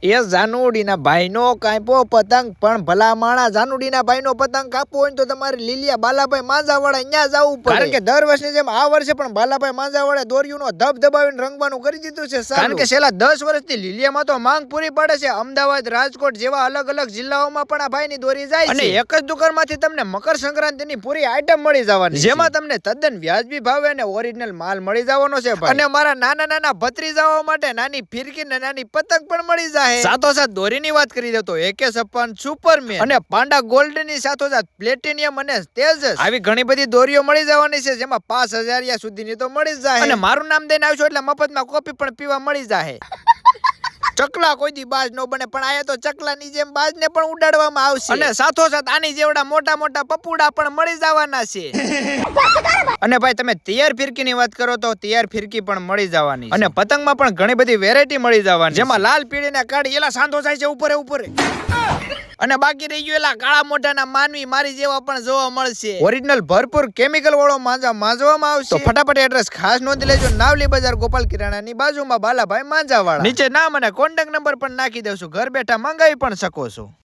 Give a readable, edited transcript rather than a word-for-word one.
એ જાનુડીના ભાઈનો કાપ્યો પતંગ પણ ભલા માણા જાનુડીના ભાઈનો પતંગ કાપવો હોય તો તમારે લીલિયા બાલાભાઈ માંજાવાળા અહીંયા જવું પડે કારણ કે દર વર્ષની જેમ આ વર્ષે પણ બાલાભાઈ માંજાવાળા દોરીઓનો ધબધબાવીને રંગવાનું કરી દીધું છે કારણ કે છેલ્લા 10 વર્ષથી લીલિયામાં તો માંગ પૂરી પડે છે અમદાવાદ રાજકોટ જેવા અલગ અલગ જિલ્લાઓમાં પણ આ ભાઈની દોરી જાય છે અને એક જ દુકાનમાંથી તમને મકર સંક્રાંતિની પૂરી આઈટમ મળી જવાની જેમાં તમને તદ્દન વ્યાજબી ભાવે અને ઓરિજિનલ માલ મળી જવાનો છે ભાઈ અને મારા નાના ભત્રીજાઓ માટે નાની ફિરકી ને નાની પતંગ પણ મળી જાય સાથોસાથ દોરીની વાત કરી દો તો AK-56 સુપરમેન અને પાંડા ગોલ્ડ ની સાથોસાથ પ્લેટિનિયમ અને તેજસ આવી ઘણી બધી દોરીઓ મળી જવાની છે જેમાં 5000 સુધીની તો મળી જાય અને મારું નામ દઈને આવશો એટલે મફતમાં કોફી પણ પીવા મળી જાય ચકલા કોઈ દી બાજ નો બને પણ આયા તો ચકલાની જેમ બાજને પણ ઉડાડવામાં આવશે અને સાથોસાથ આની જેવડા મોટા પપુડા પણ મળી જવાના છે અને ભાઈ તમે તૈયાર ફિરકીની વાત કરો તો તૈયાર ફિરકી પણ મળી જવાની અને પતંગમાં પણ ઘણી બધી વેરાયટી મળી જવાની જેમાં લાલ પીળી ને કાળી એલા સાંધો થાય છે ઉપર અને બાકી રહી ગયું એલા કાળા મોઢાના માનવી મારી જેવા પણ જોવા મળશે ઓરિજિનલ ભરપૂર કેમિકલ વાળો માંજા માંજવામાં આવશે તો ફટાફટ એડ્રેસ ખાસ નોંધી લેજો નાવલી બજાર ગોપાલ કિરાણાની બાજુમાં બાલાભાઈ માંજાવાળા નીચે નામ અને કોન્ટેક્ટ નંબર પણ નાખી દઉં છું ઘર બેઠા મંગાવી પણ શકો છો।